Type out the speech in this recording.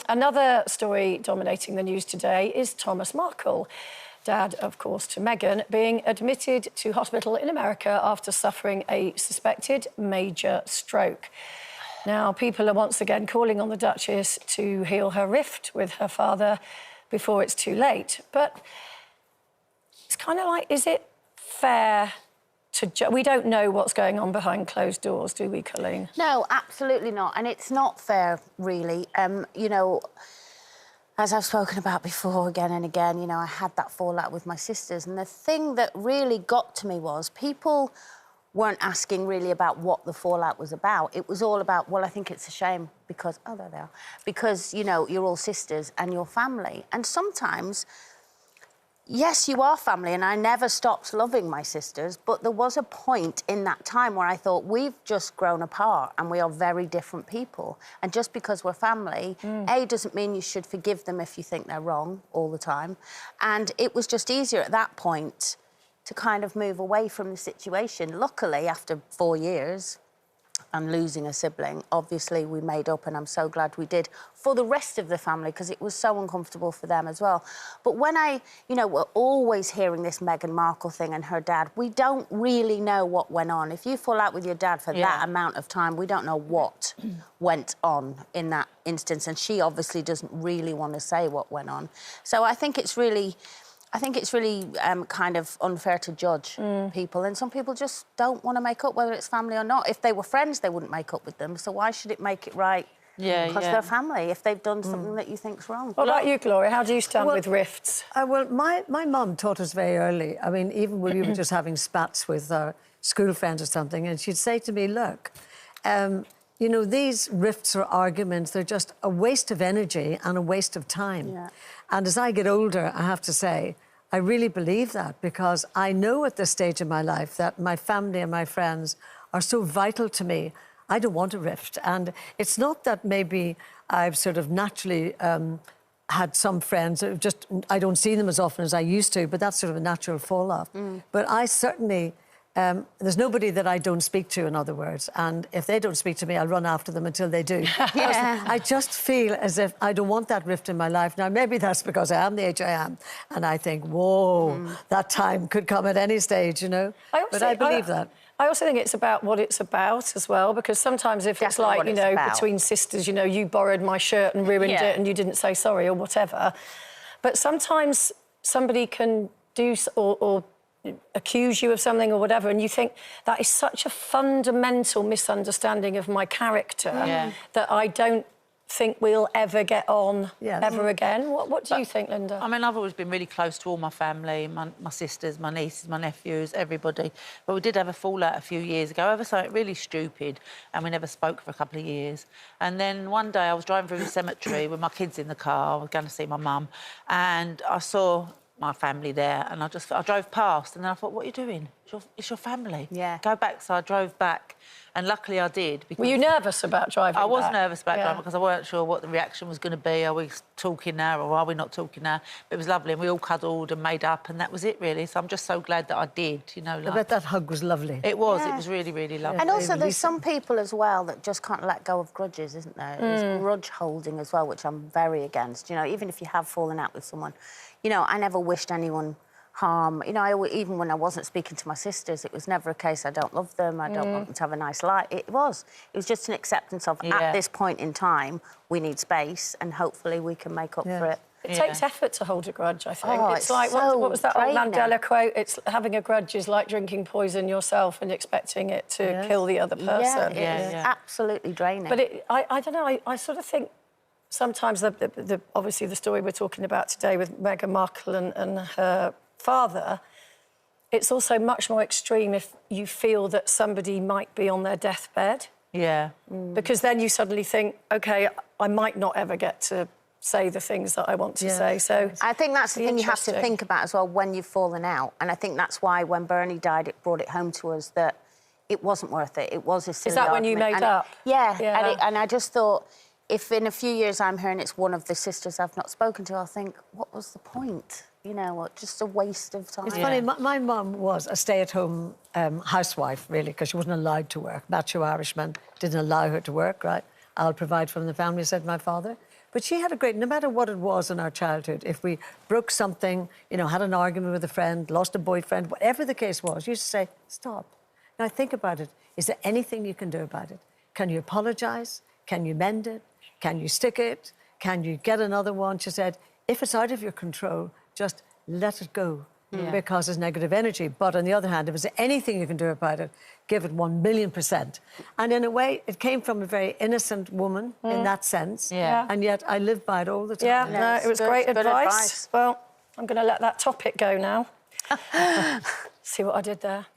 Another story dominating the news today is Thomas Markle, dad, of course, to Meghan, being admitted to hospital in America after suffering a suspected major stroke. Now, people are once again calling on the Duchess to heal her rift with her father before it's too late. But it's kind of like, is it fair to... We don't know what's going on behind closed doors, do we, Colleen? No, absolutely not. And it's not fair, really. You know, as I've spoken about before again and again, you know, I had that fallout with my sisters. And the thing that really got to me was people weren't asking really about what the fallout was about. It was all about, well, I think it's a shame because... Oh, there they are. Because, you know, you're all sisters and you're family. And sometimes... Yes, you are family, and I never stopped loving my sisters, but there was a point in that time where I thought, we've just grown apart and we are very different people. And just because we're family, A, doesn't mean you should forgive them if you think they're wrong all the time. And it was just easier at that point to kind of move away from the situation. Luckily, after 4 years and losing a sibling, obviously we made up, and I'm so glad we did, for the rest of the family, because it was so uncomfortable for them as well. But when you know, we're always hearing this Meghan Markle thing and her dad, we don't really know what went on. If you fall out with your dad for that amount of time, we don't know what went on in that instance, and she obviously doesn't really want to say what went on. So I think it's really... kind of unfair to judge people, and some people just don't want to make up, whether it's family or not. If they were friends, they wouldn't make up with them, so why should it make it right? Because they're family, if they've done something that you think's wrong. What about you, Gloria? How do you stand with rifts? Well, my mum taught us very early. I mean, even when we were just having spats with our school friends or something, and she'd say to me, look, you know, these rifts or arguments, they're just a waste of energy and a waste of time. Yeah. And as I get older, I have to say, I really believe that, because I know at this stage in my life that my family and my friends are so vital to me. I don't want a rift. And it's not that maybe I've sort of naturally had some friends that just, I don't see them as often as I used to, but that's sort of a natural fall-off. But I certainly... there's nobody that I don't speak to, in other words, and if they don't speak to me, I'll run after them until they do. I just feel as if I don't want that rift in my life. Now, maybe that's because I am the age I am, and I think, whoa, that time could come at any stage, you know? But I believe that. I also think it's about what it's about as well, because sometimes if it's like, you know, between sisters, you know, you borrowed my shirt and ruined it and you didn't say sorry or whatever. But sometimes somebody can do or accuse you of something or whatever, and you think that is such a fundamental misunderstanding of my character that I don't think we'll ever get on ever again. What do you think, Linda? I mean, I've always been really close to all my family, my sisters, my nieces, my nephews, everybody. But we did have a fallout a few years ago over something really stupid, and we never spoke for a couple of years. And then one day I was driving through the cemetery with my kids in the car. I was going to see my mum, and I saw my family there, and I drove past, and then I thought, what are you doing? It's your family. Yeah. Go back. So I drove back, and luckily I did. Were you nervous about driving I was back? nervous about driving because I weren't sure what the reaction was going to be. Are we talking now or are we not talking now? But it was lovely, and we all cuddled and made up, and that was it, really. So I'm just so glad that I did, you know. Like... I bet that hug was lovely. It was. It was really, really lovely. And also, there's some people as well that just can't let go of grudges, isn't there? There's grudge holding as well, which I'm very against. You know, even if you have fallen out with someone, you know, I never wished anyone harm. You know, even when I wasn't speaking to my sisters, it was never a case I don't love them, I don't want them to have a nice life. It was just an acceptance of, at this point in time, we need space, and hopefully we can make up for it. It takes effort to hold a grudge, I think. Oh, it's like, so what was that old draining. Mandela quote? It's having a grudge is like drinking poison yourself and expecting it to kill the other person. Yeah, it's absolutely draining. But I don't know, I sort of think sometimes, obviously the story we're talking about today with Meghan Markle and her father, it's also much more extreme if you feel that somebody might be on their deathbed. Yeah. Because then you suddenly think, OK, I might not ever get to say the things that I want to say. So I think that's the thing you have to think about as well when you've fallen out. And I think that's why when Bernie died, it brought it home to us that it wasn't worth it. It was a silly argument. Is that when you made up? And I just thought, if in a few years I'm hearing it's one of the sisters I've not spoken to, I'll think, what was the point? You know what, just a waste of time. It's funny, my mum was a stay-at-home housewife, really, because she wasn't allowed to work. Macho Irishman didn't allow her to work, right? I'll provide from the family, said my father. But she had a great, no matter what it was in our childhood, if we broke something, you know, had an argument with a friend, lost a boyfriend, whatever the case was, you used to say, stop. Now think about it. Is there anything you can do about it? Can you apologise? Can you mend it? Can you stick it? Can you get another one? She said, if it's out of your control, just let it go. Because it's negative energy. But on the other hand, if there's anything you can do about it, give it 1,000,000%. And in a way, it came from a very innocent woman in that sense. Yeah. And yet I live by it all the time. Yeah, no, it was good- great good advice. advice. Well, I'm going to let that topic go now. See what I did there?